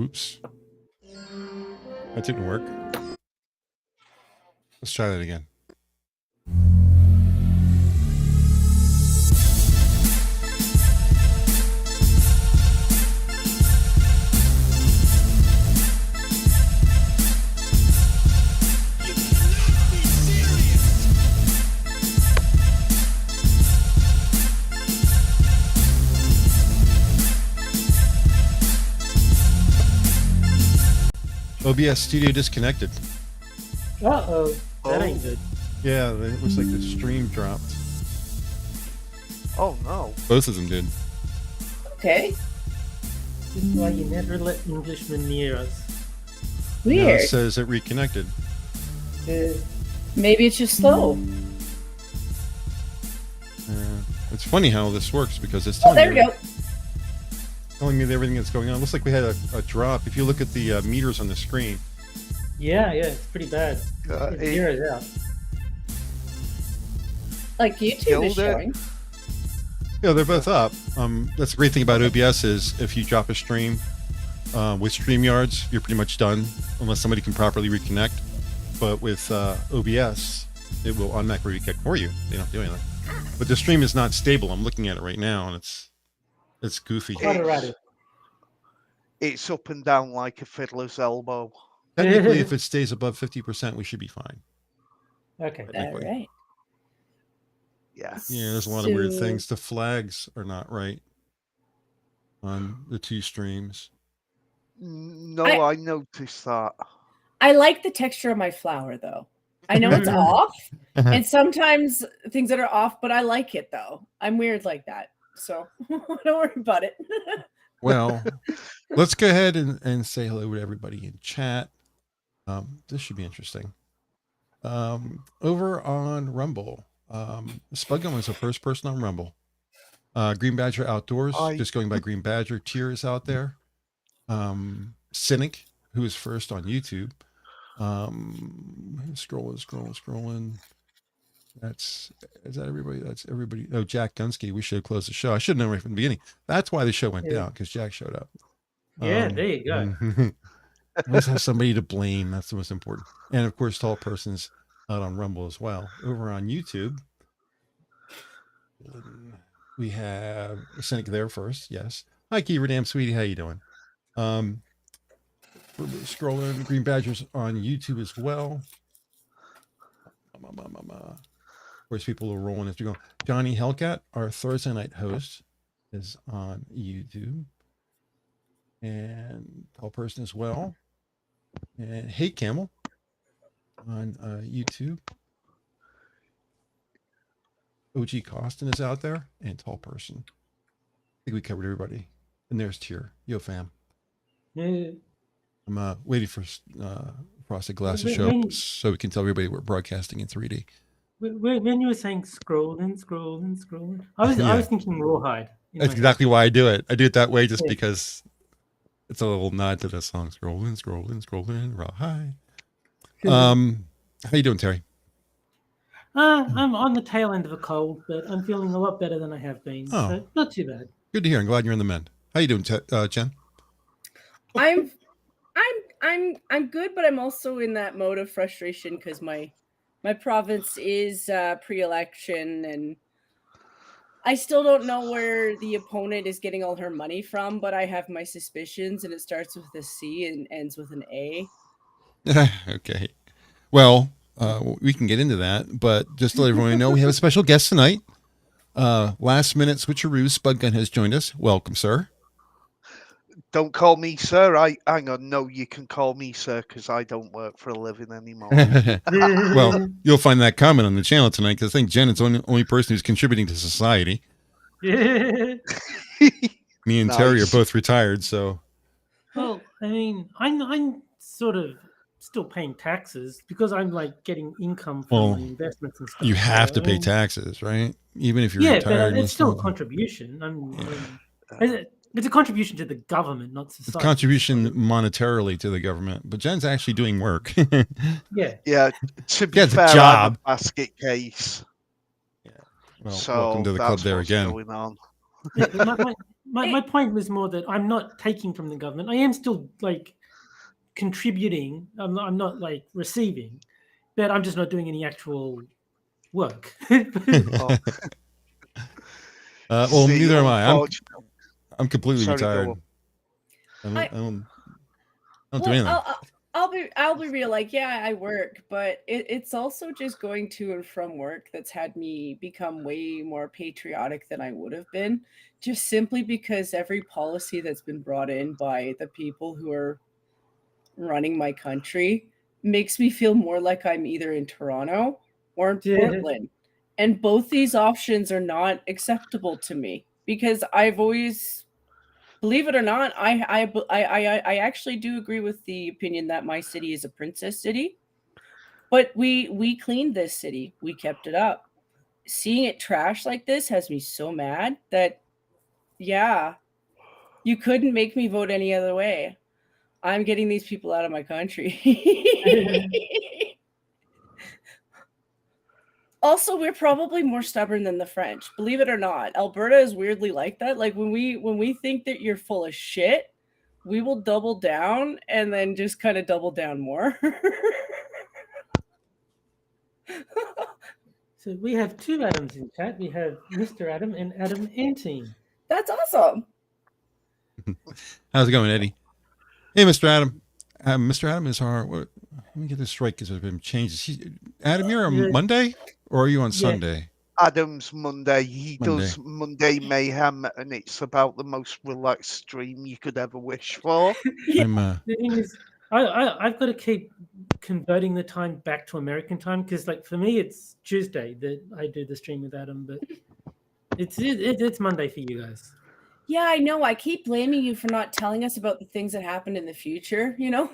Oops. That didn't work. Let's try that again. OBS Studio disconnected. Uh-oh. That ain't good. Yeah, it looks like the stream dropped. Oh, no. Both of them did. Okay. This is why you never let Englishmen near us. Now Weird. it says it reconnected. Maybe it's just slow. It's funny how this works because it's Oh, telling there we go. telling me everything that's going on. Looks like we had a drop. If you look at the meters on the screen. Yeah, it's pretty bad. It zeroes out. Like YouTube is showing. Yeah, they're both up. That's the great thing about OBS is if you drop a stream with StreamYards, you're pretty much done unless somebody can properly reconnect. But with OBS, it will automatically reconnect for you. They don't do anything. But the stream is not stable. I'm looking at it right now, and it's goofy. It's up and down like a fiddler's elbow. Technically, if it stays above 50%, we should be fine. Okay. All right. Yeah. Yeah, there's a lot of weird things. The flags are not right on the two streams. No, I noticed that. I like the texture of my flower, though. I know it's off, and sometimes things that are off, but I like it, though. I'm weird like that, so don't worry about it. Well, let's go ahead and say hello to everybody in chat. This should be interesting. Over on Rumble, Spudgun was the first person on Rumble. Green Badger Outdoors, just going by Green Badger. TUES out there. Cynic, who was first on YouTube. Scrolling. Is that everybody? That's everybody. Oh, Jack Gunsky. We should have closed the show. I should have known right from the beginning. That's why the show went down, because Jack showed up. Yeah, there you go. Let's have somebody to blame. That's the most important. And of course, Tall Person's out on Rumble as well. Over on YouTube, we have Cynic there first. Yes. Hi, Kiever, damn sweetie. How you doing? We're scrolling. Green Badgers on YouTube as well. Of course, people are rolling as we go. Johnny Hellcat, our Thursday night host, is on YouTube. And Tall Person as well. And Hate Camel on YouTube. OG Costin is out there. And Tall Person. I think we covered everybody. And there's Tier. Yo, fam. Yeah. I'm waiting for Frosted Glass to show up so we can tell everybody we're broadcasting in 3D. When you were saying scrolling, I was thinking Rawhide. That's exactly why I do it. I do it that way just because it's a little nod to the song. Scrolling, Rawhide. How you doing, Terry? I'm on the tail end of a cold, but I'm feeling a lot better than I have been. Oh. So not too bad. Good to hear. I'm glad you're in the mend. How you doing, Jen? I'm good, but I'm also in that mode of frustration because my province is pre-election, and I still don't know where the opponent is getting all her money from, but I have my suspicions, and it starts with a C and ends with an A. Okay. Well, we can get into that, but just to let everyone know, we have a special guest tonight. Last minute switcheroo, Spudgun has joined us. Welcome, sir. Don't call me sir. Hang on. No, you can call me sir because I don't work for a living anymore. Well, you'll find that comment on the channel tonight because I think Jen is the only person who's contributing to society. Me and Terry are both retired, so. Well, I mean, I'm sort of still paying taxes because I'm like getting income from my investments and stuff. You have to pay taxes, right? Even if you're retired. But it's still a contribution. It's a contribution to the government, not society. It's a contribution monetarily to the government, but Jen's actually doing work. Yeah. To be fair, job. I'm a basket case. Yeah. Well, so welcome to the club there again. Going on. Yeah, but my point was more that I'm not taking from the government. I am still like contributing. I'm not like receiving, but I'm just not doing any actual work. Oh, Well, see, neither am I. unfortunately, I'm completely sorry, go retired. on. I don't do Well, anything. I'll be real. Like, yeah, I work, but it's also just going to and from work that's had me become way more patriotic than I would have been, just simply because every policy that's been brought in by the people who are running my country makes me feel more like I'm either in Toronto or in Yeah. Portland. And both these options are not acceptable to me because I've always, believe it or not, I actually do agree with the opinion that my city is a princess city. But we cleaned this city. We kept it up. Seeing it trash like this has me so mad that, yeah, you couldn't make me vote any other way. I'm getting these people out of my country. Also, we're probably more stubborn than the French. Believe it or not, Alberta is weirdly like that. Like when we think that you're full of shit, we will double down and then just kind of double down more. So we have two Adams in chat. We have Mr. Adam and Adam Antine. That's awesome. How's it going, Eddie? Hey, Mr. Adam. Mr. Adam is our. Let me get this straight because there's been changes. Adam, you're on Monday or are you on Sunday? Adam's Monday. He Monday. does Monday Mayhem, and it's about the most relaxed stream you could ever wish for. The thing is, I've got to keep converting the time back to American time because, like, for me, it's Tuesday that I do the stream with Adam, but it's Monday for you guys. Yeah, I know. I keep blaming you for not telling us about the things that happened in the future, you know?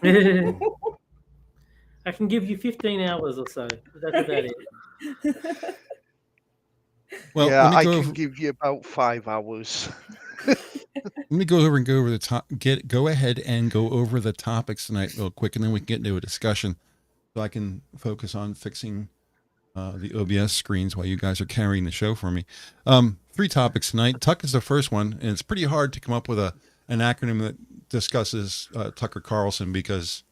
I can give you 15 hours or so. That's about it. Well, yeah, I can give you about 5 hours. Let me go over the top. Go ahead and go over the topics tonight real quick, and then we can get into a discussion, so I can focus on fixing the OBS screens while you guys are carrying the show for me. 3 topics tonight. Tuck is the first one, and it's pretty hard to come up with an acronym that discusses Tucker Carlson because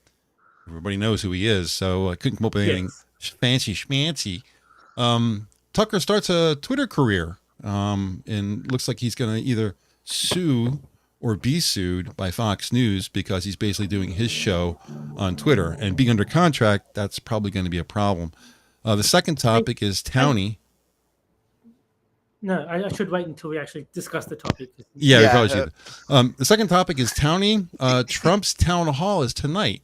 everybody knows who he is. So I couldn't come up with anything fancy schmancy. Tucker starts a Twitter career, and looks like he's going to either sue or be sued by Fox News because he's basically doing his show on Twitter, and being under contract, that's probably going to be a problem. The second topic is Townie. No, I should wait until we actually discuss the topic. Yeah, we probably should. The second topic is Townie. Trump's town hall is tonight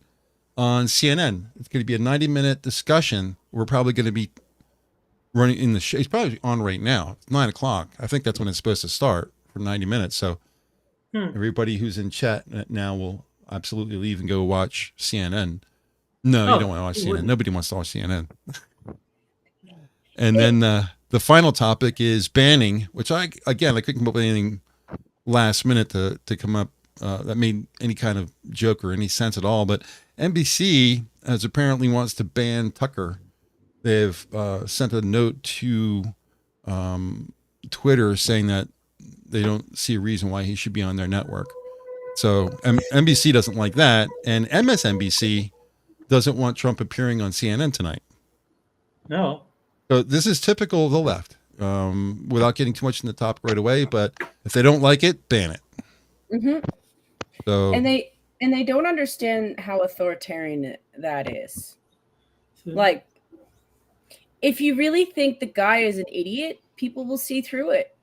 on CNN. It's going to be a 90-minute discussion. We're probably going to be running in the show. It's probably on right now. It's 9 o'clock. I think that's when it's supposed to start for 90 minutes. So everybody who's in chat now will absolutely leave and go watch CNN. No, you don't want to watch CNN. Nobody wants to watch CNN. And then the final topic is banning, which I couldn't come up with anything last minute to come up that made any kind of joke or any sense at all. But NBC apparently wants to ban Tucker. They've sent a note to Twitter saying that they don't see a reason why he should be on their network. So NBC doesn't like that, and MSNBC doesn't want Trump appearing on CNN tonight. No. So this is typical of the left, without getting too much in the topic right away. But if they don't like it, ban it. Mm-hmm. So and they don't understand how authoritarian that is. Like, if you really think the guy is an idiot, people will see through it.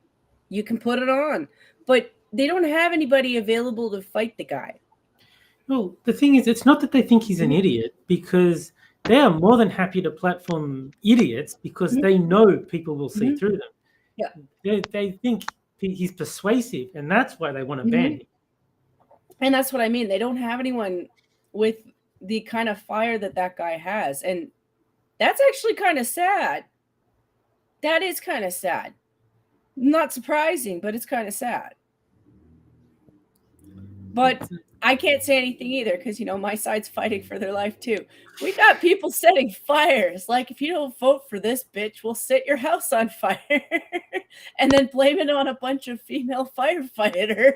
You can put it on, but they don't have anybody available to fight the guy. Well, the thing is, it's not that they think he's an idiot, because they are more than happy to platform idiots because they know people will see through them. Yeah, they think he's persuasive, and that's why they want to ban him. And that's what I mean. They don't have anyone with the kind of fire that guy has, and that's actually kind of sad. That is kind of sad. Not surprising, but it's kind of sad. But I can't say anything either because, you know, my side's fighting for their life too. We got people setting fires. Like, if you don't vote for this bitch, we'll set your house on fire and then blame it on a bunch of female firefighters.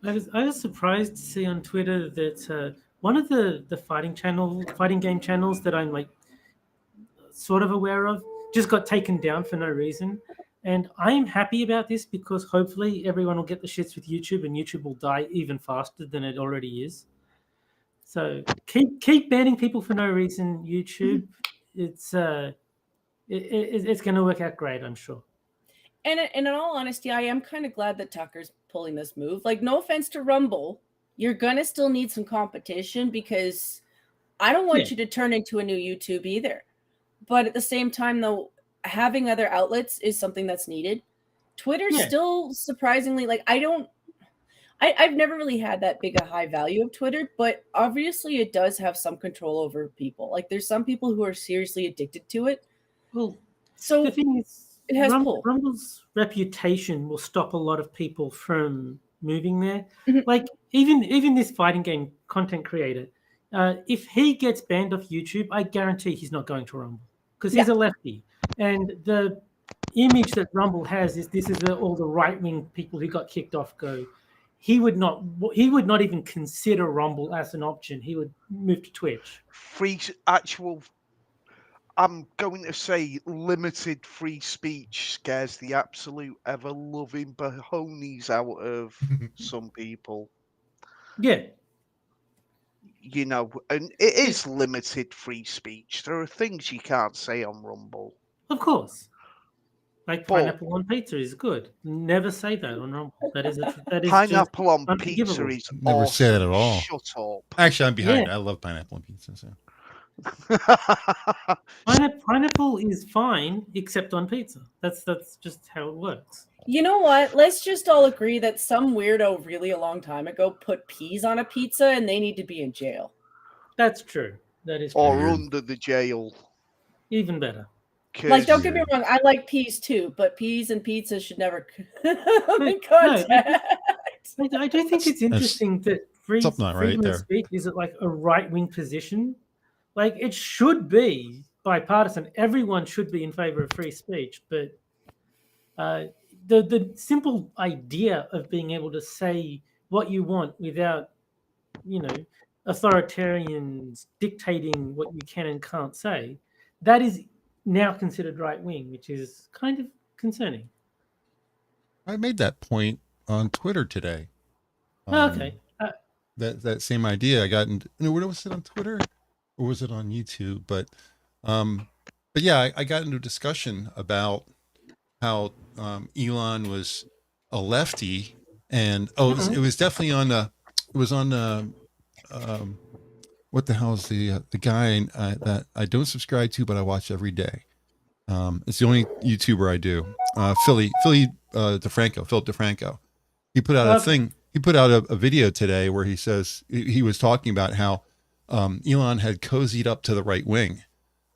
I was surprised to see on Twitter that one of the fighting game channels that I'm like sort of aware of just got taken down for no reason. And I am happy about this because hopefully everyone will get the shits with YouTube and YouTube will die even faster than it already is. So keep banning people for no reason, YouTube. It's going to work out great, I'm sure. And in all honesty, I am kind of glad that Tucker's pulling this move. Like, no offense to Rumble, you're going to still need some competition because I don't want you to turn into a new YouTube either. But at the same time, though, having other outlets is something that's needed. Twitter's still surprisingly, like, I've never really had that big a high value of Twitter, but obviously it does have some control over people. Like, there's some people who are seriously addicted to it. Well, so the thing is, it has pull. Rumble's reputation will stop a lot of people from moving there. Like, even this fighting game content creator, if he gets banned off YouTube, I guarantee he's not going to Rumble because he's a lefty. And the image that Rumble has is this is all the right-wing people who got kicked off go. He would not even consider Rumble as an option. He would move to Twitch. I'm going to say limited free speech scares the absolute ever-loving bahonies out of some people. Yeah. You know, and it is limited free speech. There are things you can't say on Rumble. Of course. Like pineapple on pizza is good. Never say that on Rumble. That is pineapple on pizza is never awesome. say that at all. Shut up. Actually, I'm behind it. I love pineapple on pizza. So. Pineapple is fine, except on pizza. That's just how it works. You know what? Let's just all agree that some weirdo really a long time ago put peas on a pizza and they need to be in jail. That's true. That is true. Or under the jail. Even better. Like, don't get me wrong, I like peas too, but peas and pizza should never come in contact. I do think it's interesting that freedom of speech is like a right-wing position. Like, it should be bipartisan. Everyone should be in favor of free speech, but the simple idea of being able to say what you want without, authoritarians dictating what you can and can't say, that is now considered right-wing, which is kind of concerning. I made that point on Twitter today. Okay. That same idea I got in. Where was it on Twitter, or was it on YouTube? But yeah, I got into a discussion about how Elon was a lefty, and it was definitely on the. It was on the. What the hell is the guy that I don't subscribe to, but I watch every day? It's the only YouTuber I do. Philip DeFranco. He put out a thing. He put out a video today where he says he was talking about how Elon had cozied up to the right wing.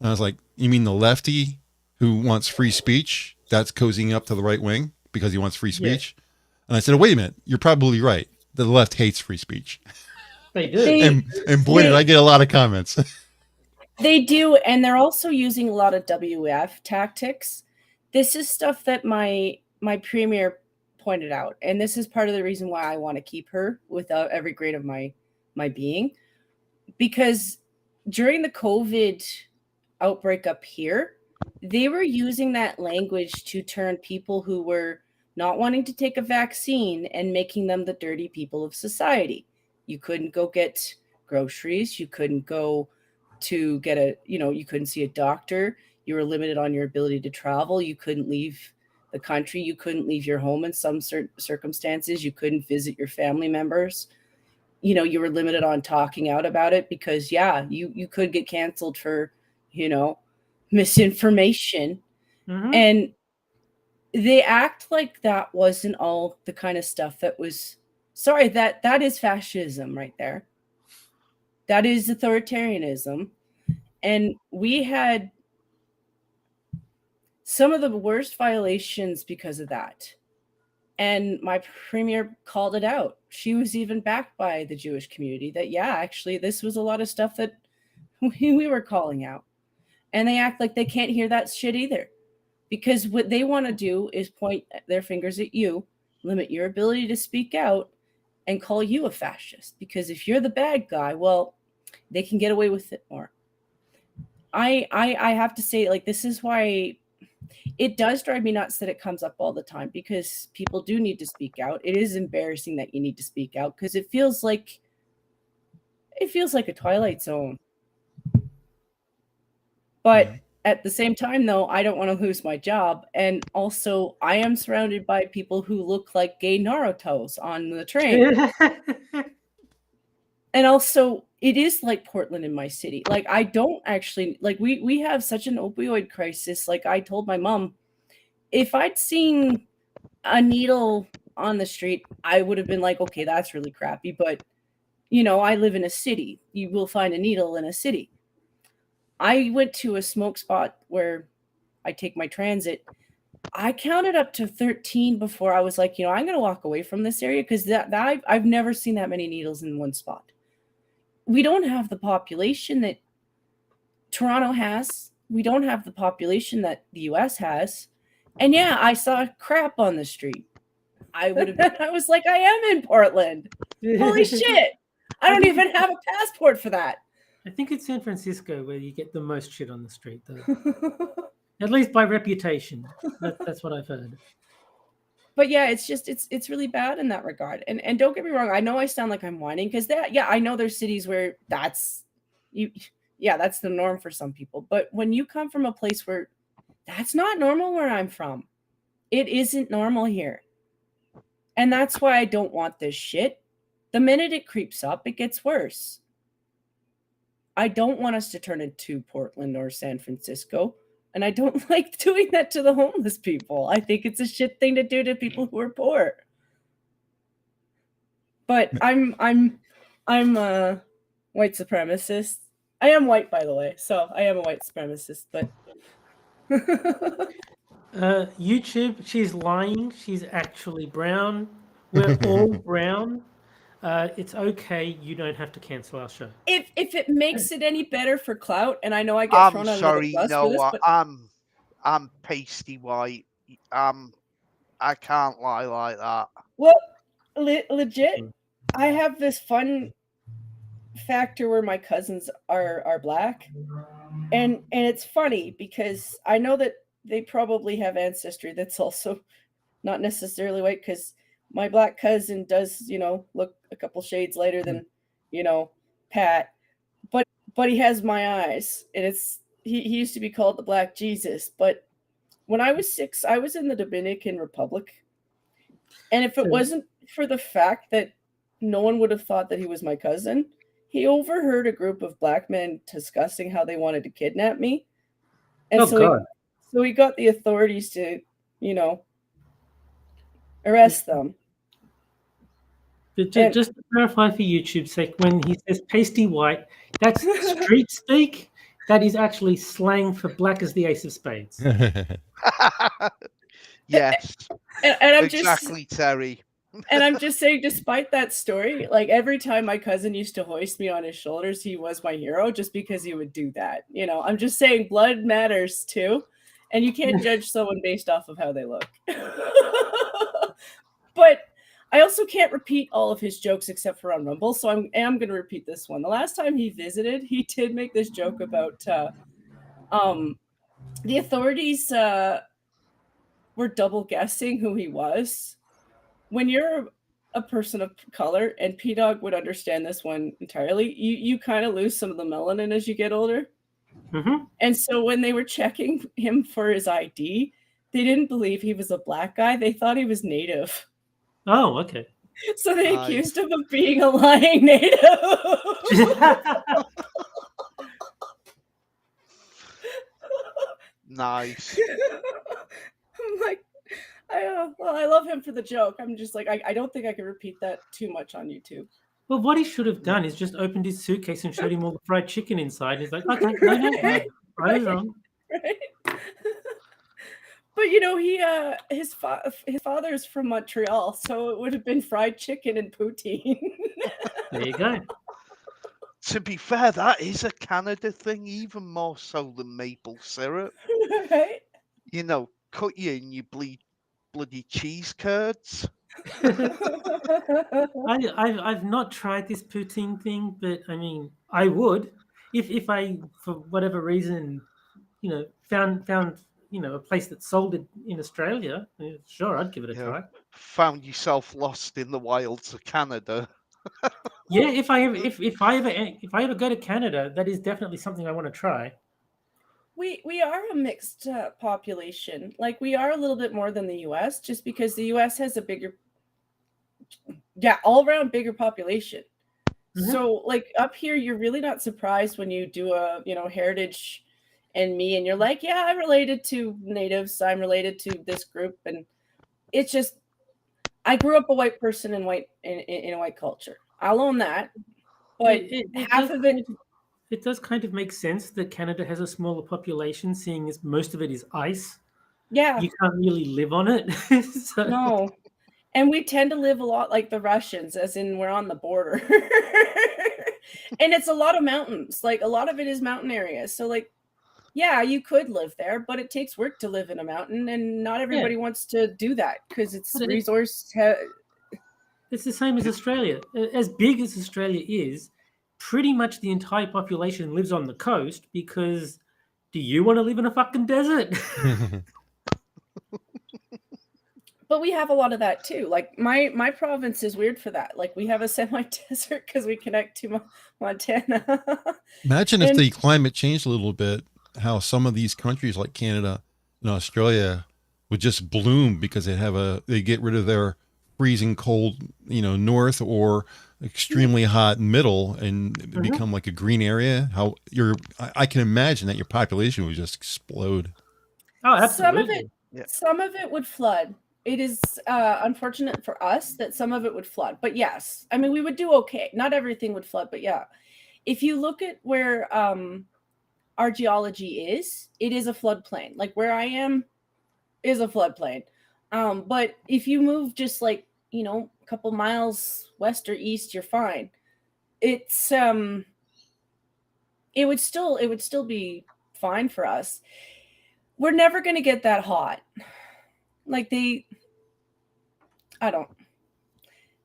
And I was like, you mean the lefty who wants free speech? That's cozying up to the right wing because he wants free speech? Yeah. And I said, wait a minute, you're probably right. The left hates free speech. They do. And boy, did I get a lot of comments. They do. And they're also using a lot of WF tactics. This is stuff that my premier pointed out. And this is part of the reason why I want to keep her without every grade of my being. Because during the COVID outbreak up here, they were using that language to turn people who were not wanting to take a vaccine and making them the dirty people of society. You couldn't go get groceries. You couldn't go to get you couldn't see a doctor. You were limited on your ability to travel. You couldn't leave the country. You couldn't leave your home in some circumstances. You couldn't visit your family members. You were limited on talking out about it because, you could get canceled for, misinformation. Mm-hmm. And they act like that wasn't all the kind of stuff that was, that is fascism right there. That is authoritarianism. And we had some of the worst violations because of that. And my premier called it out. She was even backed by the Jewish community that, yeah, actually, this was a lot of stuff that we were calling out. And they act like they can't hear that shit either. Because what they want to do is point their fingers at you, limit your ability to speak out, and call you a fascist. Because if you're the bad guy, well, they can get away with it more. I have to say, like, this is why it does drive me nuts that it comes up all the time, because people do need to speak out. It is embarrassing that you need to speak out because it feels like a Twilight Zone. But at the same time, though, I don't want to lose my job. And also, I am surrounded by people who look like gay Narutos on the train. And also, it is like Portland in my city. Like, I don't actually, like, we have such an opioid crisis. Like, I told my mom, if I'd seen a needle on the street, I would have been like, okay, that's really crappy. But, you know, I live in a city. You will find a needle in a city. I went to a smoke spot where I take my transit. I counted up to 13 before I was like, you know, I'm going to walk away from this area because I've never seen that many needles in one spot. We don't have the population that Toronto has. We don't have the population that the US has. And yeah, I saw crap on the street. I was like, I am in Portland. Holy shit. I don't even have a passport for that. I think it's San Francisco where you get the most shit on the street, though. At least by reputation. That's what I've heard. But yeah, it's just it's really bad in that regard. And don't get me wrong, I know I sound like I'm whining because I know there's cities where that's the norm for some people. But when you come from a place where that's not normal where I'm from, it isn't normal here. And that's why I don't want this shit. The minute it creeps up, it gets worse. I don't want us to turn into Portland or San Francisco. And I don't like doing that to the homeless people. I think it's a shit thing to do to people who are poor. But I'm a white supremacist. I am white, by the way, so I am a white supremacist. But YouTube, she's lying. She's actually brown. We're all brown. It's okay. You don't have to cancel our show. If it makes it any better for clout, and I know I get thrown under the bus for this, but I'm pasty white. I can't lie like that. Well, legit, I have this fun factor where my cousins are black, and it's funny because I know that they probably have ancestry that's also not necessarily white, because my black cousin does, you know, look a couple shades lighter than, you know, Pat, but he has my eyes, and he used to be called the Black Jesus. But when I was 6, I was in the Dominican Republic, and if it wasn't for the fact that no one would have thought that he was my cousin, he overheard a group of black men discussing how they wanted to kidnap me, and so he got the authorities to, you know, arrest them. But just to clarify for YouTube's sake, when he says pasty white, that's street speak. That is actually slang for black as the ace of spades. Yes. And I'm exactly, Terry. And I'm just saying, despite that story, like every time my cousin used to hoist me on his shoulders, he was my hero just because he would do that. You know, I'm just saying blood matters too. And you can't judge someone based off of how they look. But I also can't repeat all of his jokes except for on Rumble, so I am going to repeat this one. The last time he visited, he did make this joke about the authorities were double guessing who he was. When you're a person of color, and P-Dog would understand this one entirely, you kind of lose some of the melanin as you get older. Mm-hmm. And so when they were checking him for his ID, they didn't believe he was a black guy. They thought he was Native. Oh, okay. So they accused him of being a lying Native. Nice. I'm like, I love him for the joke. I'm just like, I don't think I can repeat that too much on YouTube. Well, what he should have done is just opened his suitcase and showed him all the fried chicken inside. He's like, okay, no, wrong. Right? But you know, his father's from Montreal, so it would have been fried chicken and poutine. There you go. To be fair, that is a Canada thing, even more so than maple syrup. Right? You know, cut you in your bloody cheese curds. I've not tried this poutine thing, but I mean, I would if I, for whatever reason, found a place that sold it in Australia. Sure, I'd give it a You know, try. found yourself lost in the wilds of Canada. Yeah, if I ever go to Canada, that is definitely something I want to try. We are a mixed population. Like we are a little bit more than the U.S. just because the U.S. has a bigger, all around bigger population. Mhm. So like up here, you're really not surprised when you do a heritage and me, and you're like, yeah, I'm related to natives. I'm related to this group, and it's just I grew up a white person in a white culture. I'll own that, but half of it. It does kind of make sense that Canada has a smaller population, seeing as most of it is ice. Yeah, You can't really live on it. So, no. And we tend to live a lot like the Russians, as in we're on the border. And it's a lot of mountains. Like a lot of it is mountain areas. So like, yeah, you could live there, but it takes work to live in a mountain, and not everybody wants to do that because it's But it's the same as Australia. As big as Australia is, pretty much the entire population lives on the coast because do you want to live in a fucking desert? But we have a lot of that too. Like my province is weird for that. Like we have a semi-desert because we connect to Montana. Imagine if the climate changed a little bit, how some of these countries like Canada and Australia would just bloom because they get rid of their freezing cold, north or extremely hot middle and become like a green area. I can imagine that your population would just explode. Oh, absolutely. Some of it would flood. It is unfortunate for us that some of it would flood. But yes, I mean, we would do okay. Not everything would flood, but yeah. If you look at where our geology is, it is a floodplain. Like where I am is a floodplain. But if you move just like, a couple miles west or east, you're fine. It's it would still be fine for us. We're never going to get that hot. Like these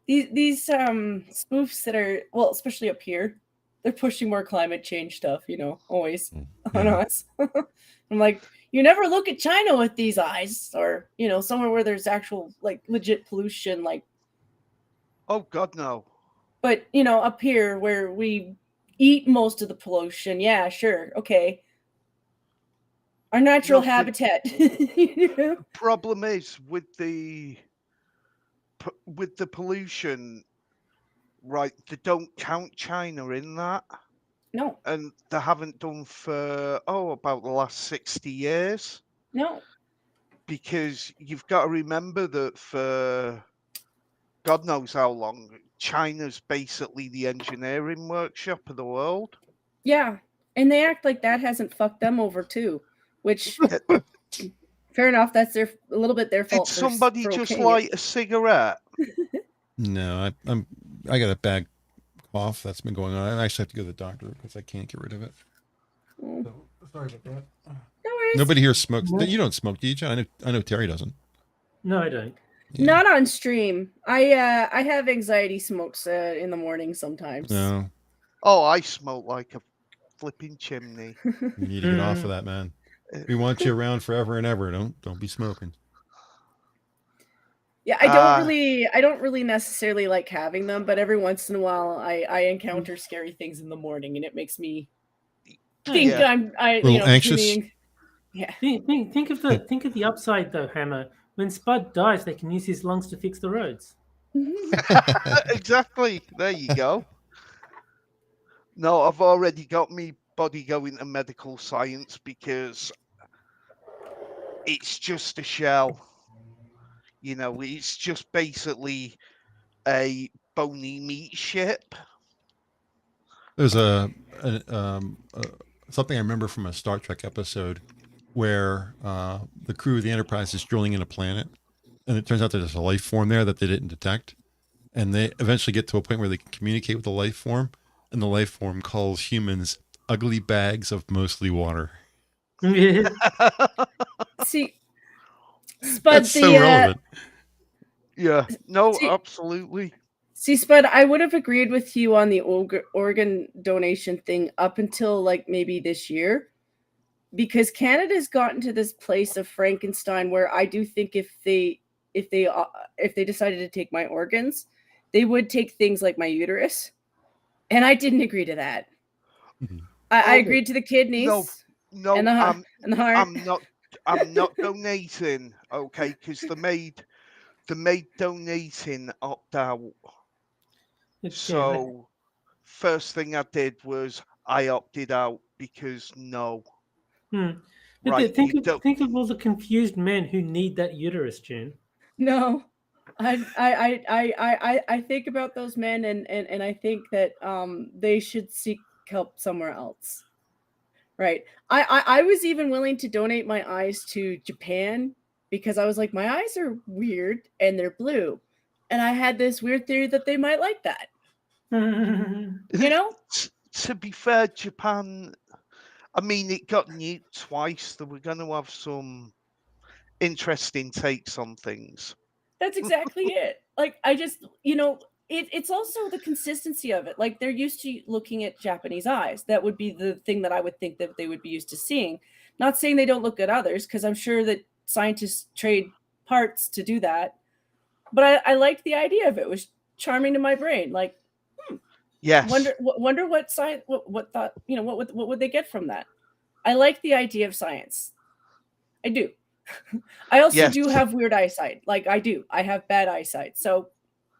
spoofs that are, well, especially up here, they're pushing more climate change stuff, always on us. I'm like, you never look at China with these eyes, or somewhere where there's actual like legit pollution, like, oh god, no. But up here where we eat most of the pollution, yeah, sure, okay, our natural habitat. Problem is with the pollution, right? They don't count China in that. No. And they haven't done for about the last 60 years. No. Because you've got to remember that for God knows how long, China's basically the engineering workshop of the world. Yeah. And they act like that hasn't fucked them over too, which fair enough, that's a little bit their fault. Did somebody just light a cigarette? No, I got a bad cough that's been going on. I actually have to go to the doctor because I can't get rid of it. So, sorry about that. No worries. Nobody here smokes. You don't smoke, do you, John? I know Terry doesn't. No, I don't. Yeah. Not on stream. I have anxiety smokes in the morning sometimes. No. Oh, I smoke like a flipping chimney. You need to get off of that, man. We want you around forever and ever. Don't be smoking. Yeah, I don't really necessarily like having them, but every once in a while I encounter scary things in the morning, and it makes me think I'm a little anxious. Yeah. Think of the upside though, Hammer. When Spud dies, they can use his lungs to fix the roads. Exactly. There you go. No, I've already got me body going to medical science because it's just a shell. It's just basically a bony meat ship. There's something I remember from a Star Trek episode where the crew of the Enterprise is drilling in a planet, and it turns out there's a life form there that they didn't detect, and they eventually get to a point where they can communicate with the life form, and the life form calls humans ugly bags of mostly water. See, Spud, That's so relevant. Yeah. No, See- absolutely. See, Spud, I would have agreed with you on the organ donation thing up until like maybe this year, because Canada's gotten to this place of Frankenstein where I do think if they decided to take my organs, they would take things like my uterus, and I didn't agree to that. Mhm. I agreed to the kidneys. No, and the heart. I'm not donating, okay? Because the maid donating opt out. So first thing I did was I opted out because no. But Right, think of all the confused men who need that uterus, Jen. No, I think about those men, and I think that they should seek help somewhere else. Right. I was even willing to donate my eyes to Japan because I was like, my eyes are weird and they're blue, and I had this weird theory that they might like that. You know. To be fair, Japan, I mean, it got nuked twice. They were going to have some interesting takes on things. That's exactly it. Like, I just, it's also the consistency of it. Like, they're used to looking at Japanese eyes. That would be the thing that I would think that they would be used to seeing. Not saying they don't look at others, because I'm sure that scientists trade parts to do that. But I liked the idea of it. It was charming to my brain. Like, yes. Wonder what science, what thought, what would they get from that? I like the idea of science. I do. I also do have weird eyesight. Like, I do. I have bad eyesight. So,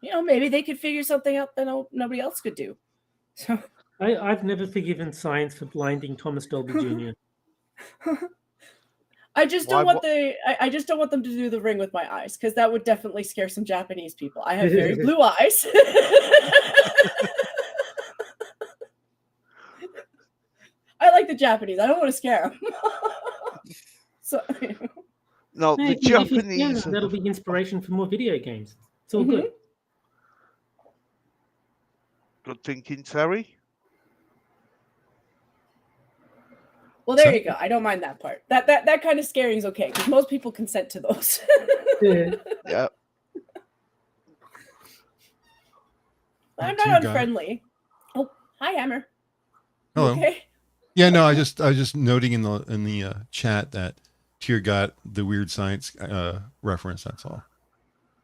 maybe they could figure something out that nobody else could do. So I've never forgiven science for blinding Thomas Dolby Jr. I just don't want I just don't want them to do the ring with my eyes, because that would definitely scare some Japanese people. I have very blue eyes. I like the Japanese. I don't want to scare them. So. No, the Japanese. That'll be inspiration for more video games. It's all good. Good thinking, Terry. Well, there you go. I don't mind that part. That kind of scaring is okay, because most people consent to those. Yeah. I'm not unfriendly. Oh, hi, Hammer. Hello. Okay. Yeah, no, I was just noting in the chat that Tier got the weird science reference. That's all.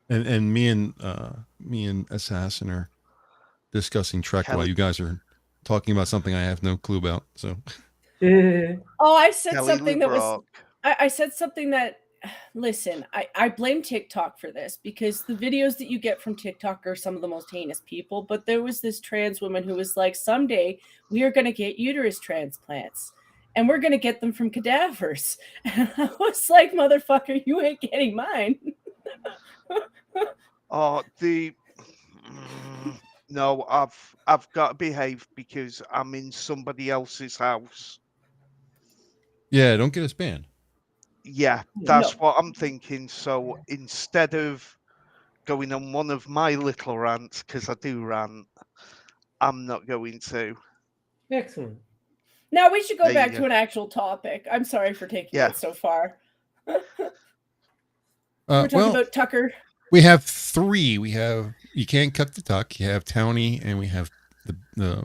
And me and Assassin are discussing Trek while you guys are talking about something I have no clue about. So. Oh, I said something that was. I said something that. Listen, I blame TikTok for this, because the videos that you get from TikTok are some of the most heinous people. But there was this trans woman who was like, someday we are going to get uterus transplants, and we're going to get them from cadavers. And I was like, motherfucker, you ain't getting mine. No, I've got to behave because I'm in somebody else's house. Yeah, don't get us banned. Yeah, that's what I'm thinking. So instead of going on one of my little rants, because I do rant, I'm not going to. Excellent. Now we should go back to an actual topic. I'm sorry for taking it so far. We're talking about Tucker. We have three. We have You Can't Cut the Tuck. You have Townie, and we have the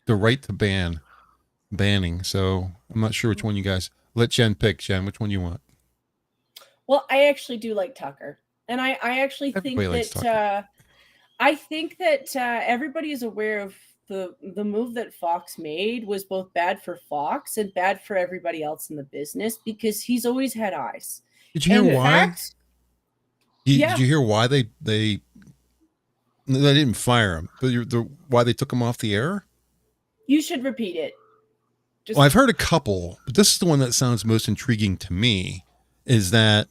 right to banning. So I'm not sure which one you guys. Let Jen pick. Jen, which one you want? Well, I actually do like Tucker, and I actually think that everybody is aware of the move that Fox made was both bad for Fox and bad for everybody else in the business, because he's always had eyes. Did you hear why? Did you hear why they didn't fire him, but why they took him off the air? You should repeat it. Well, I've heard a couple, but this is the one that sounds most intriguing to me. Is that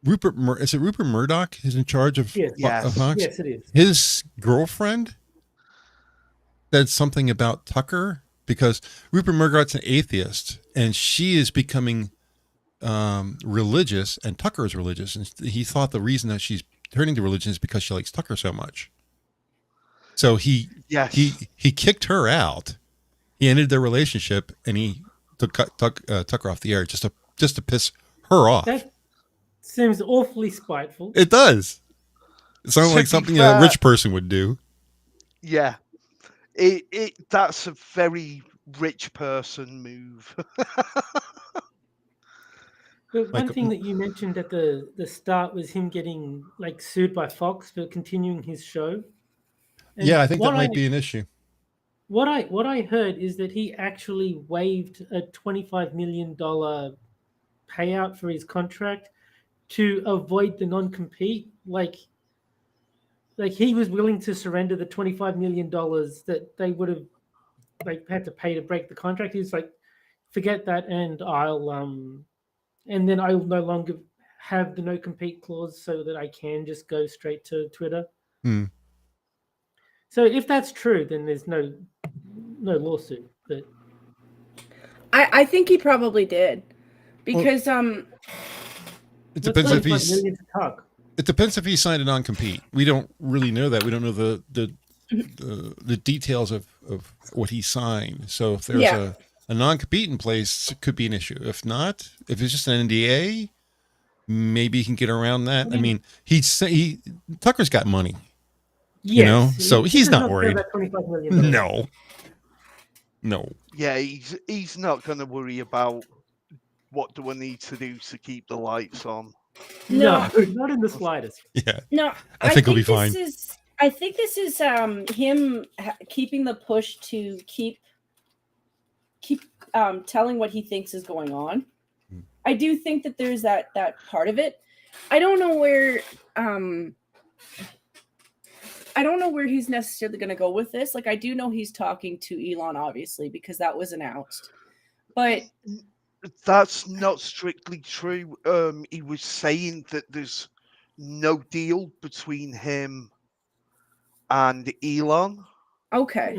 Rupert Murdoch is in charge of Fox? Yes, it is. His girlfriend said something about Tucker because Rupert Murdoch's an atheist, and she is becoming religious, and Tucker is religious, and he thought the reason that she's turning to religion is because she likes Tucker so much. So he kicked her out. He ended their relationship, and he took Tucker off the air just to piss her off. That seems awfully spiteful. It does. It sounds like something a rich person would do. Yeah, that's a very rich person move. But one thing that you mentioned at the start was him getting like sued by Fox for continuing his show. And yeah, I think that might be an issue. What I heard is that he actually waived a $25 million payout for his contract to avoid the non-compete. Like he was willing to surrender the $25 million that they would have had to pay to break the contract. He's like, forget that, and and then I will no longer have the no compete clause, so that I can just go straight to Twitter. So if that's true, then there's no lawsuit. But I think he probably did, because it depends if he's. It depends if he signed a non-compete. We don't really know that. We don't know the details of what he signed. So if there's a non-compete in place, it could be an issue. If not, if it's just an NDA, maybe he can get around that. I mean, Tucker's got money. Yes, you know, so he's not worried. No. Yeah, he's not going to worry about what do I need to do to keep the lights on. No, not in the slightest. Yeah. No, I think he'll be fine. I think this is him keeping the push to keep telling what he thinks is going on. I do think that there's that part of it. I don't know where he's necessarily going to go with this. Like, I do know he's talking to Elon, obviously, because that was announced. But that's not strictly true. He was saying that there's no deal between him and Elon. Okay.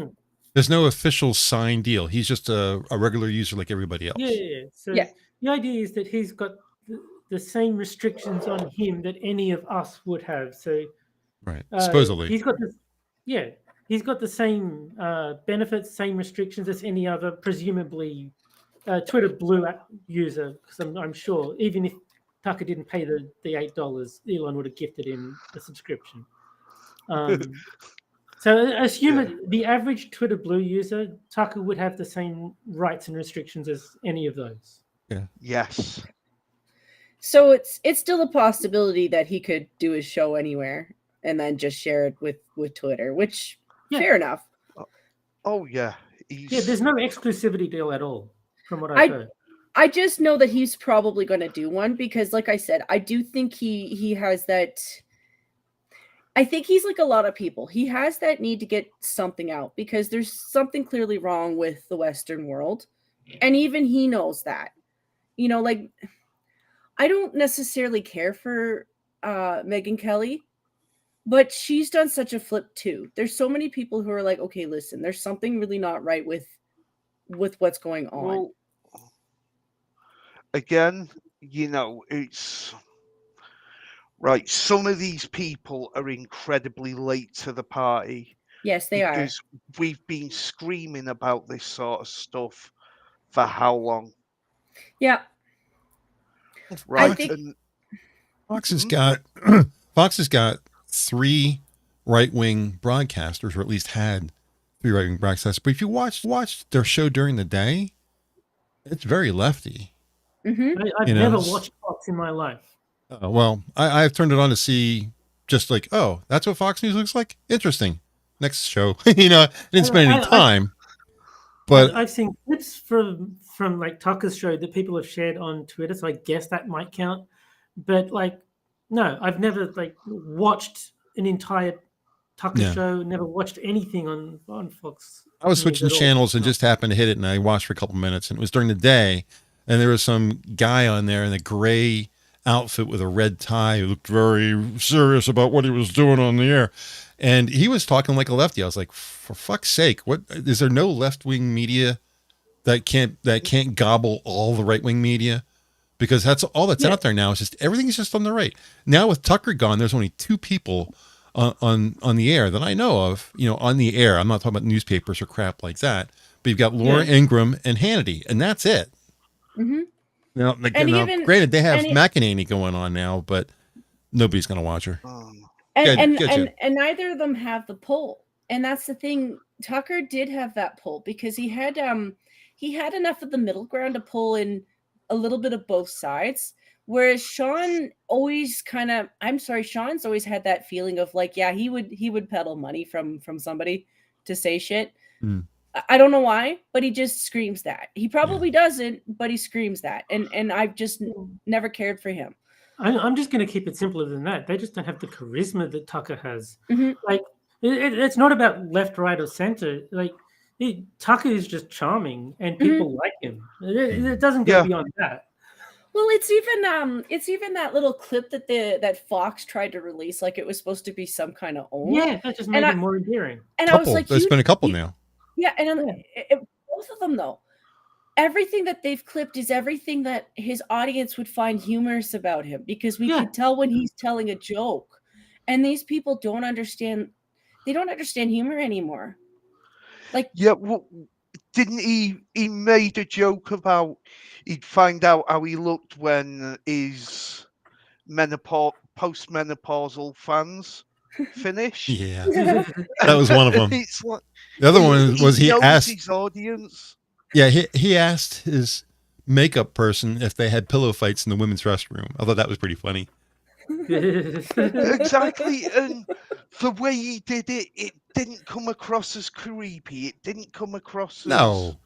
There's no official signed deal. He's just a regular user like everybody else. Yeah. So the idea is that he's got the same restrictions on him that any of us would have. So right, supposedly he's got this. Yeah, he's got the same benefits, same restrictions as any other, presumably Twitter Blue user. Because I'm sure even if Tucker didn't pay the $8, Elon would have gifted him a subscription. So assume the average Twitter Blue user, Tucker would have the same rights and restrictions as any of those. Yeah. Yes. So it's still a possibility that he could do his show anywhere and then just share it with Twitter, which fair enough. Oh yeah. There's no exclusivity deal at all, from what I've heard. I just know that he's probably going to do one because, like I said, I do think he has that. I think he's like a lot of people. He has that need to get something out because there's something clearly wrong with the Western world. And even he knows that. You know, like, I don't necessarily care for Megyn Kelly, but she's done such a flip too. There's so many people who are like, okay, listen, there's something really not right with what's going on. Well, again, you know, it's right. Some of these people are incredibly late to the party. Yes, they are. Because we've been screaming about this sort of stuff for how long? Yeah. Right. Fox has got 3 right-wing broadcasters, or at least had 3 right-wing broadcasters. But if you watch their show during the day, it's very lefty. Mm-hmm. I've never watched Fox in my life. Well, I've turned it on to see just like, oh, that's what Fox News looks like? Interesting. Next show. You know, I didn't spend any time. But I've seen clips from like Tucker's show that people have shared on Twitter, so I guess that might count. But like, no, I've never like watched an entire Tucker show. Never watched anything on Fox. I was switching channels and just happened to hit it, and I watched for a couple minutes. And it was during the day, and there was some guy on there in a gray outfit with a red tie. He looked very serious about what he was doing on the air. And he was talking like a lefty. I was like, for fuck's sake, what is there no left-wing media that can't gobble all the right-wing media? Because that's all that's out there now. Is just everything's just on the right. Now with Tucker gone, there's only two people on the air that I know of, on the air. I'm not talking about newspapers or crap like that, but you've got Laura Ingraham and Hannity, and that's it. Mm-hmm. Now, granted, they have McEnany going on now, but nobody's going to watch her. And neither of them have the pull, and that's the thing. Tucker did have that pull because he had enough of the middle ground to pull in a little bit of both sides. Whereas Sean always Sean's always had that feeling of like, yeah, he would peddle money from somebody to say shit. I don't know why, but he just screams that. He probably doesn't, but he screams that. And I've just never cared for him. I'm just going to keep it simpler than that. They just don't have the charisma that Tucker has. Mm-hmm. Like, it's not about left, right, or center. Like, Tucker is just charming, and people like him. It doesn't go beyond that. Well, it's even that little clip that Fox tried to release, like it was supposed to be some kind of own. Yeah, that just made it more endearing. And I was like, there's been a couple now. Yeah, and both of them though. Everything that they've clipped is everything that his audience would find humorous about him, because we can tell when he's telling a joke, and these people don't understand. They don't understand humor anymore. Like, well, didn't he made a joke about he'd find out how he looked when his postmenopausal fans finish? Yeah, that was one of them. It's like, the other one was he asked his audience. Yeah, he asked his makeup person if they had pillow fights in the women's restroom. I thought that was pretty funny. Exactly, and the way he did it, it didn't come across as creepy. It didn't come across as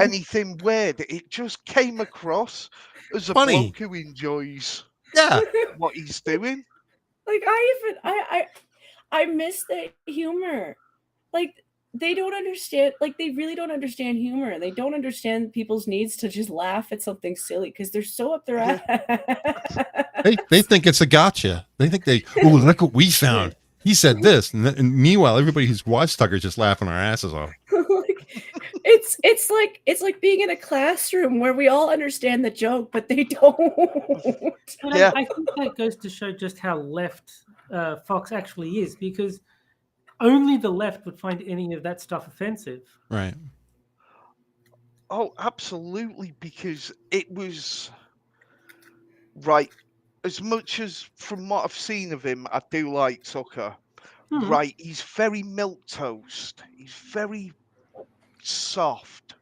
anything weird. It just came across as a funny bloke who enjoys what he's doing. Like I miss the humor. Like, they don't understand, like, they really don't understand humor. They don't understand people's needs to just laugh at something silly because they're so up their ass. They think it's a gotcha. They think look what we found. He said this, and meanwhile, everybody who's watched Tucker is just laughing our asses off. It's like being in a classroom where we all understand the joke, but they don't. But I think that goes to show just how left Fox actually is, because only the left would find any of that stuff offensive. Right. Oh, absolutely, because it was right. As much as from what I've seen of him, I do like Tucker. Right, he's very milquetoast. He's very soft.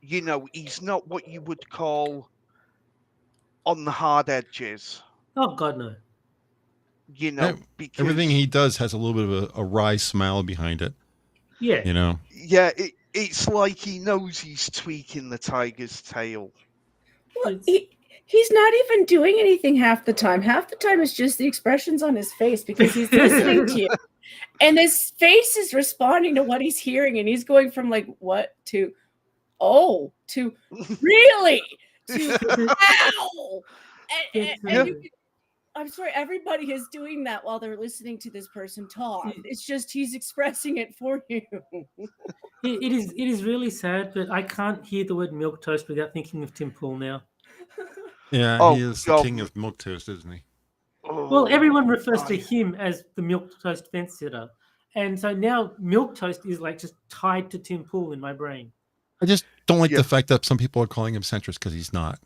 He's not what you would call on the hard edges. Oh God, no. Because everything he does has a little bit of a wry smile behind it. Yeah. Yeah, it's like he knows he's tweaking the tiger's tail. Well, he's not even doing anything half the time. Half the time it's just the expressions on his face, because he's listening to you. And his face is responding to what he's hearing, and he's going from like what to to really to ow. And I'm sorry, everybody is doing that while they're listening to this person talk. It's just he's expressing it for you. It is really sad, but I can't hear the word milquetoast without thinking of Tim Pool now. Yeah, he is the king of milquetoast, isn't he? Well, everyone refers to him as the milquetoast fence sitter, and so now milquetoast is like just tied to Tim Pool in my brain. I just don't like the fact that some people are calling him centrist, because he's not.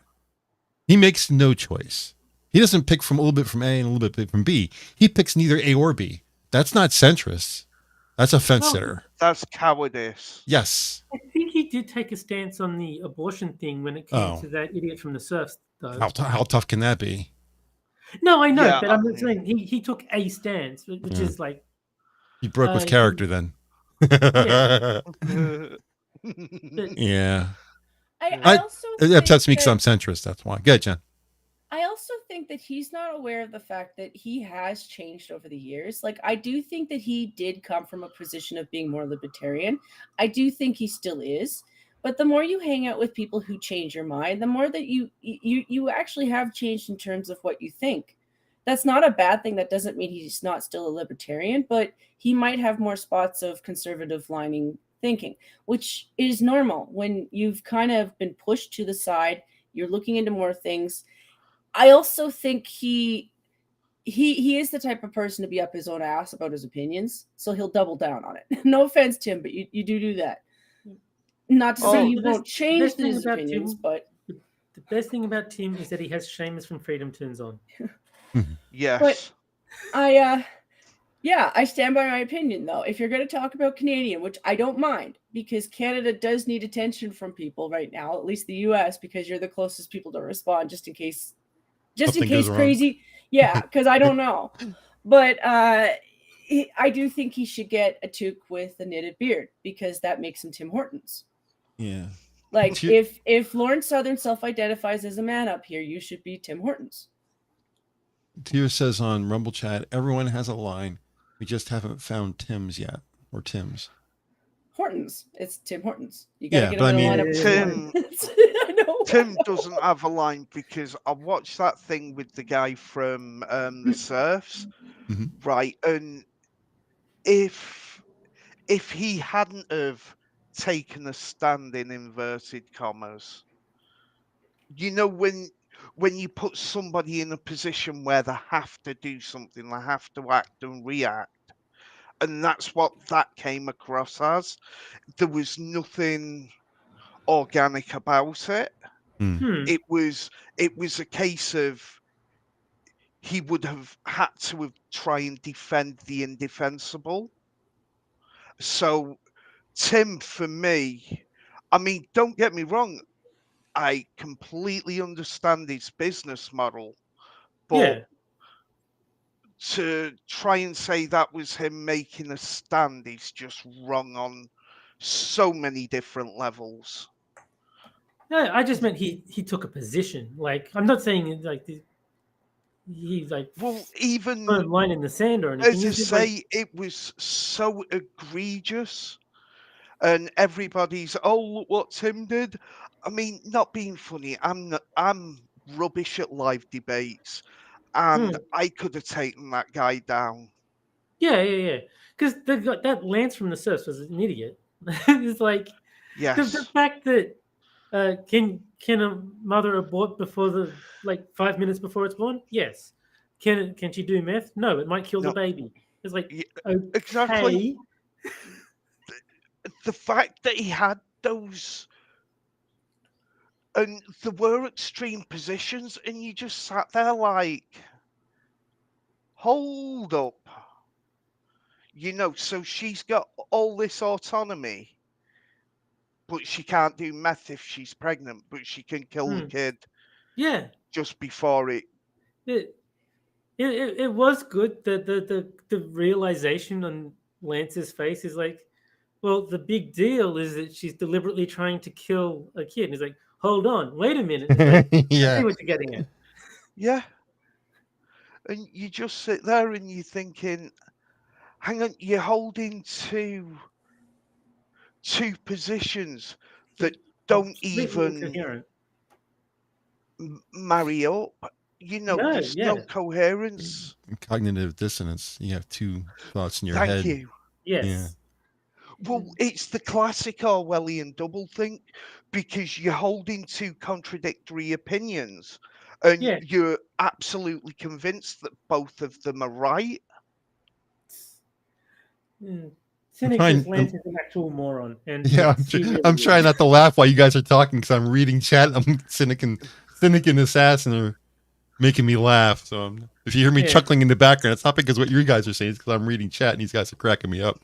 He makes no choice. He doesn't pick from a little bit from A and a little bit from B. He picks neither A or B. That's not centrist. That's a fence sitter. That's cowardice. Yes. I think he did take a stance on the abortion thing when it came to that idiot from the surfs, though. How tough can that be? No, I know, but I'm saying he took a stance, which is like... He broke with character then. Yeah. I also it upsets me because I'm centrist. That's why. Good, Jen. I also think that he's not aware of the fact that he has changed over the years. Like, I do think that he did come from a position of being more libertarian. I do think he still is. But the more you hang out with people who change your mind, the more that you actually have changed in terms of what you think. That's not a bad thing. That doesn't mean he's not still a libertarian, but he might have more spots of conservative lining thinking, which is normal when you've kind of been pushed to the side. You're looking into more things. I also think he is the type of person to be up his own ass about his opinions, so he'll double down on it. No offense, Tim, but you do that. Not to say he won't change his opinions, but the best thing about Tim is that he has Seamus from Freedom Turns On. Yes. But I stand by my opinion, though. If you're going to talk about Canadian, which I don't mind, because Canada does need attention from people right now, at least the U.S., because you're the closest people to respond, just in case crazy. Yeah, because I don't know. But I do think he should get a toque with a knitted beard, because that makes him Tim Hortons. Yeah. Like, if Lawrence Southern self-identifies as a man up here, you should be Tim Hortons. TUES says on Rumble Chat, everyone has a line. We just haven't found Tim's yet, or Tim's. Hortons. It's Tim Hortons. You gotta get him in a lineup. Tim doesn't have a line, because I watched that thing with the guy from the Surfs, right? And if he hadn't have taken a stand in inverted commas, you know, when you put somebody in a position where they have to do something, they have to act and react, and that's what that came across as. There was nothing organic about it. It was a case of he would have had to try and defend the indefensible. So Tim, for me, I mean, don't get me wrong, I completely understand his business model, but to try and say that was him making a stand is just wrong on so many different levels. No, I just meant he took a position. Like, I'm not saying like he's like, well, even a line in the sand or anything. As I say, it was so egregious, and everybody's, oh, look what Tim did. I mean, not being funny, I'm rubbish at live debates, and I could have taken that guy down. Yeah. Because that Lance from the Surfs was an idiot. It's like, the fact that can a mother abort before 5 minutes before it's born? Yes. Can she do meth? No, it might kill the baby. It's like, okay. Exactly. The fact that he had those, and there were extreme positions, and you just sat there like, hold up. You know, so she's got all this autonomy, but she can't do meth if she's pregnant, but she can kill the kid. Yeah. Just before it. It was good. The realization on Lance's face is like, well, the big deal is that she's deliberately trying to kill a kid. And he's like, hold on, wait a minute. Like, I see what you're getting at. Yeah. And you just sit there and you're thinking, hang on, you're holding two positions that don't even marry up. You know, there's no coherence. Cognitive dissonance. You have two thoughts in your head. Thank you. Yes. Yeah. Well, it's the classic Orwellian doublethink, because you're holding two contradictory opinions, and you're absolutely convinced that both of them are right. Cynic Lance is an actual moron. And I'm trying not to laugh while you guys are talking, because I'm reading chat. I'm Cynic and Assassin are making me laugh. So if you hear me chuckling in the background, it's not because what you guys are saying. It's because I'm reading chat and these guys are cracking me up.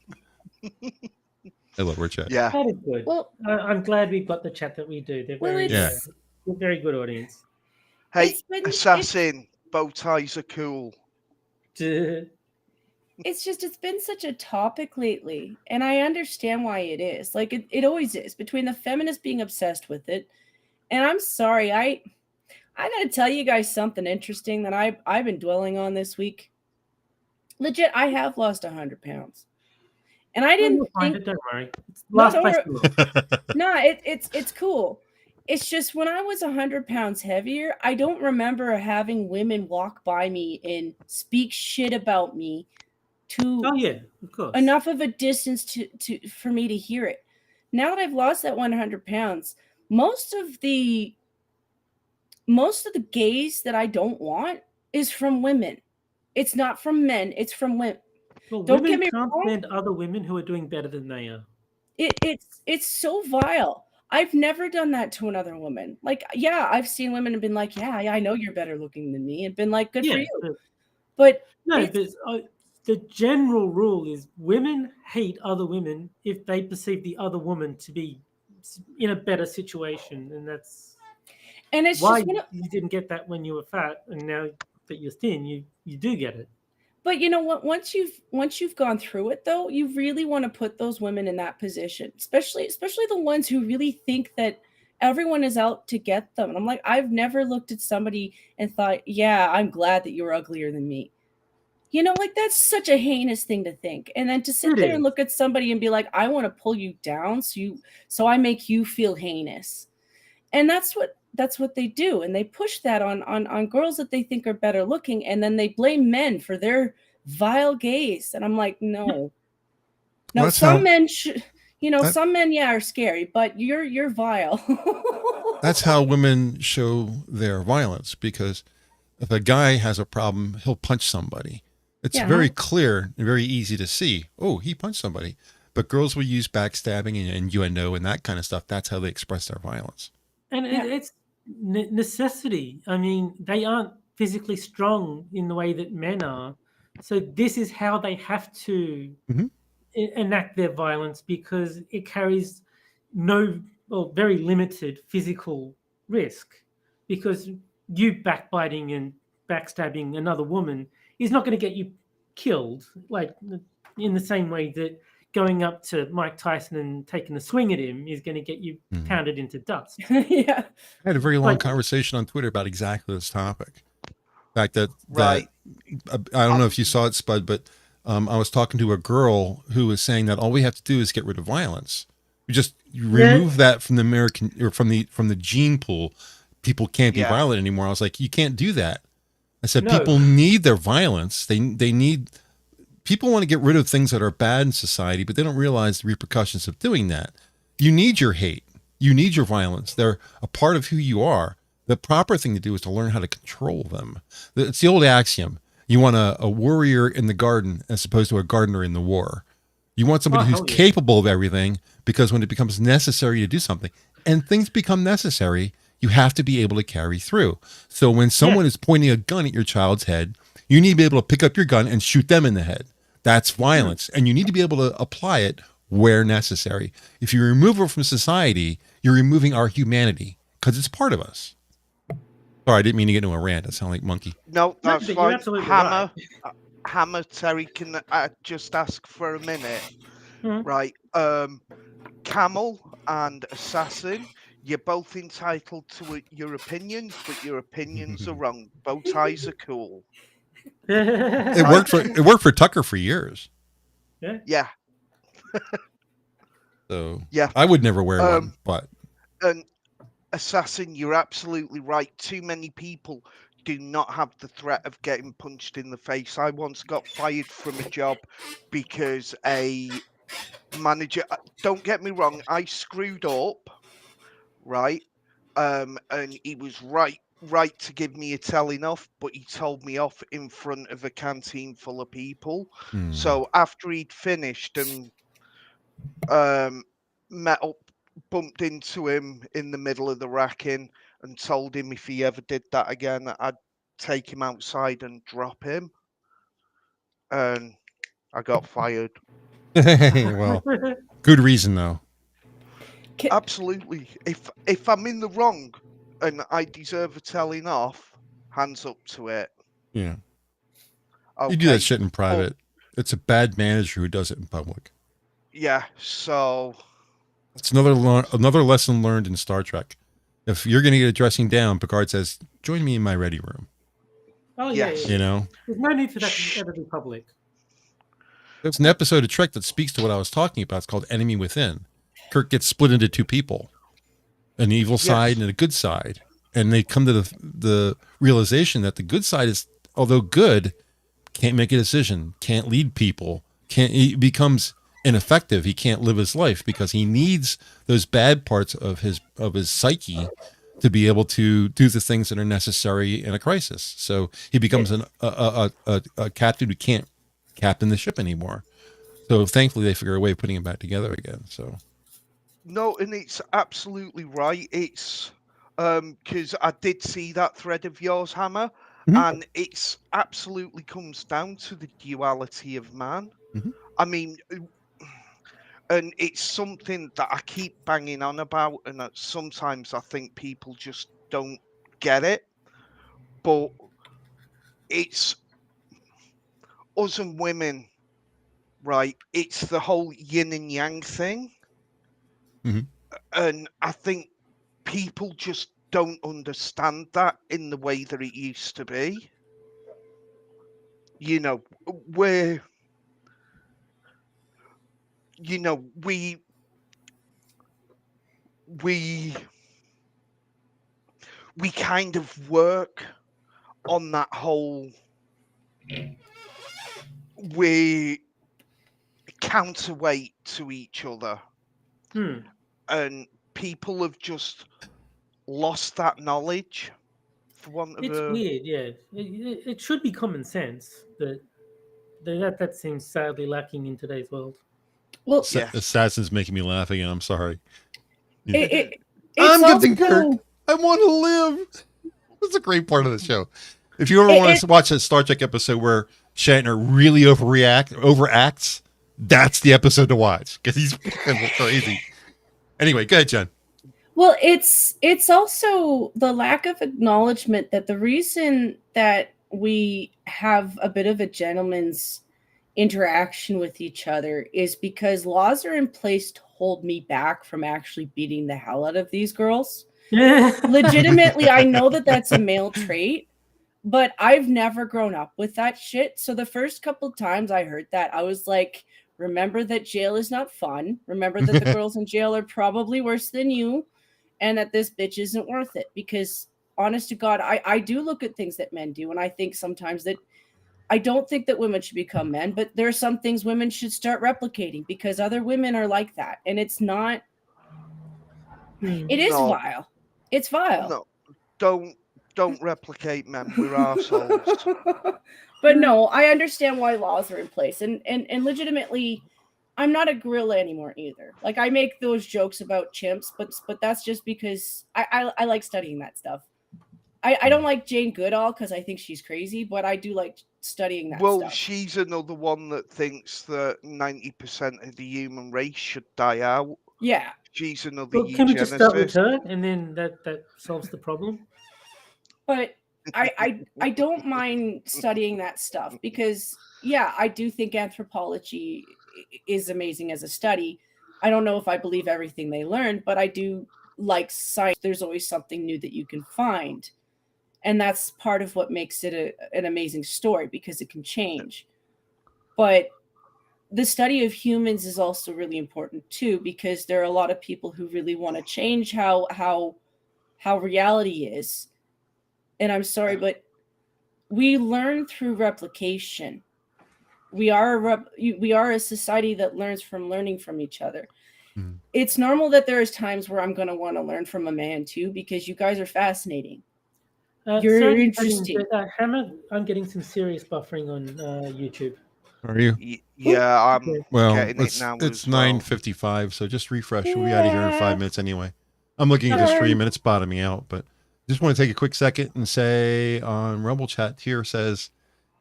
I love our chat. Yeah, that is good. Well, I'm glad we've got the chat that we do. They're very good audience. Hey, Assassin, bow ties are cool. It's been such a topic lately, and I understand why it is. Like, it always is, between the feminists being obsessed with it. And I'm sorry, I gotta tell you guys something interesting that I've been dwelling on this week. Legit, I have lost 100 pounds. And I didn't You'll find think it, don't worry. It's No, last don't place worry. to look. no, it's cool. It's just when I was 100 pounds heavier, I don't remember having women walk by me and speak shit about me to Oh yeah, of course. enough of a distance for me to hear it. Now that I've lost that 100 pounds, most of the gaze that I don't want is from women. It's not from men, it's from women. Well, Don't women get me can't wrong. stand other women who are doing better than they are. It's so vile. I've never done that to another woman. Like, yeah, I've seen women and been like, yeah, I know you're better looking than me, and been like, good for Yeah, you. But no, it's- the general rule is women hate other women if they perceive the other woman to be in a better situation, and that's and it's why just you didn't get that when you were fat, and now that you're thin, you do get it. But you know what? Once you've gone through it, though, you really want to put those women in that position, especially the ones who really think that everyone is out to get them. And I'm like, I've never looked at somebody and thought, yeah, I'm glad that you're uglier than me. You know, like that's such a heinous thing to think. And then to sit there and look at somebody and be like, I want to pull you down so I make you feel heinous. And that's what they do. And they push that on girls that they think are better looking, and then they blame men for their vile gaze. And I'm like, no. No, Well, some men should, some men, yeah, are scary, but you're vile. That's how women show their violence, because if a guy has a problem, he'll punch somebody. It's very clear and very easy to see. Oh, he punched somebody. But girls will use backstabbing and innuendo and that kind of stuff. That's how they express their violence. And it's necessity. I mean, they aren't physically strong in the way that men are. So this is how they have to enact their violence, because it carries very limited physical risk. Because you backbiting and backstabbing another woman is not going to get you killed, like in the same way that going up to Mike Tyson and taking a swing at him is going to get you pounded into dust. Yeah. I had a very long conversation on Twitter about exactly this topic. In fact, that I don't know if you saw it, Spud, but I was talking to a girl who was saying that all we have to do is get rid of violence. You remove that from the American, or from the gene pool. People can't be violent anymore. I was like, you can't do that. I said, people need their violence. They need. People want to get rid of things that are bad in society, but they don't realize the repercussions of doing that. You need your hate. You need your violence. They're a part of who you are. The proper thing to do is to learn how to control them. It's the old axiom. You want a warrior in the garden as opposed to a gardener in the war. You want somebody who's capable of everything, because when it becomes necessary to do something, and things become necessary, you have to be able to carry through. So when someone is pointing a gun at your child's head, you need to be able to pick up your gun and shoot them in the head. That's violence. And you need to be able to apply it where necessary. If you remove it from society, you're removing our humanity, because it's part of us. Sorry, I didn't mean to get into a rant. I sound like monkey. No, that's You're fine. absolutely Hammer, right. Hammer, Terry, can I just ask for a minute? Right. Camel and Assassin, you're both entitled to your opinions, but your opinions are wrong. Bow ties are cool. It worked for Tucker for years. Yeah. So yeah, I would never wear one, but and Assassin, you're absolutely right. Too many people do not have the threat of getting punched in the face. I once got fired from a job because a manager, don't get me wrong, I screwed up, right? And he was right to give me a telling off, but he told me off in front of a canteen full of people. So after he'd finished and bumped into him in the middle of the racking and told him if he ever did that again, I'd take him outside and drop him. And I got fired. Well, good reason though. Absolutely. If I'm in the wrong and I deserve a telling off, hands up to it. Yeah. Okay. You do that shit in private. It's a bad manager who does it in public. Yeah. So it's another lesson learned in Star Trek. If you're going to get a dressing down, Picard says, "Join me in my ready room." Oh yeah. You know, there's no need for that to ever be public. There's an episode of Trek that speaks to what I was talking about. It's called Enemy Within. Kirk gets split into two people, an evil side and a good side. And they come to the realization that the good side is, although good, can't make a decision, can't lead people, he becomes ineffective. He can't live his life because he needs those bad parts of his psyche to be able to do the things that are necessary in a crisis. So he becomes a captain who can't captain the ship anymore. So thankfully they figure a way of putting him back together again. So no, and it's absolutely right. It's because I did see that thread of yours, Hammer, and it's absolutely comes down to the duality of man. I mean, and it's something that I keep banging on about, and sometimes I think people just don't get it. But it's us and women, right? It's the whole yin and yang thing. And I think people just don't understand that in the way that it used to be. You know, where, you know, we kind of work on that whole, we counterweight to each other. And people have just lost that knowledge, for want of It's weird, yeah. It should be common sense, but that seems sadly lacking in today's world. Well, Assassin's making me laugh again. I'm sorry. I'm Captain Kirk. I want to live. That's a great part of the show. If you ever want to watch a Star Trek episode where Shatner really overacts, that's the episode to watch because he's crazy. Anyway, go ahead, Jen. Well, it's also the lack of acknowledgement that the reason that we have a bit of a gentleman's interaction with each other is because laws are in place to hold me back from actually beating the hell out of these girls. Legitimately, I know that that's a male trait, but I've never grown up with that shit. So the first couple times I heard that, I was like, remember that jail is not fun. Remember that the girls in jail are probably worse than you, and that this bitch isn't worth it. Because honest to God, I do look at things that men do, and I think sometimes that I don't think that women should become men, but there are some things women should start replicating because other women are like that. And it's not, it is vile. It's vile. No, don't replicate men. We're assholes. But no, I understand why laws are in place. And legitimately, I'm not a gorilla anymore either. Like, I make those jokes about chimps, but that's just because I like studying that stuff. I don't like Jane Goodall because I think she's crazy, but I do like studying that stuff. Well, she's another one that thinks that 90% of the human race should die out. Yeah. She's another eugenicist. Can we just start with her and then that solves the problem? But I don't mind studying that stuff because, yeah, I do think anthropology is amazing as a study. I don't know if I believe everything they learned, but I do like science. There's always something new that you can find. And that's part of what makes it an amazing story because it can change. But the study of humans is also really important too, because there are a lot of people who really want to change how reality is. And I'm sorry, but we learn through replication. We are a society that learns from learning from each other. It's normal that there's times where I'm going to want to learn from a man too, because you guys are fascinating. You're interesting. Hammer, I'm getting some serious buffering on YouTube. Are you? Yeah, I'm getting it's, it now. It's 9:55, so just refresh. We'll be out of here in 5 minutes anyway. I'm looking at the stream and it's bottoming out, but just want to take a quick second and say on Rumble Chat here says,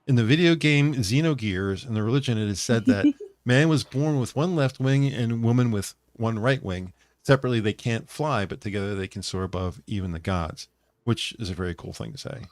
in the video game Xenogears and the religion, it is said that man was born with one left wing and woman with one right wing. Separately, they can't fly, but together they can soar above even the gods, which is a very cool thing to say.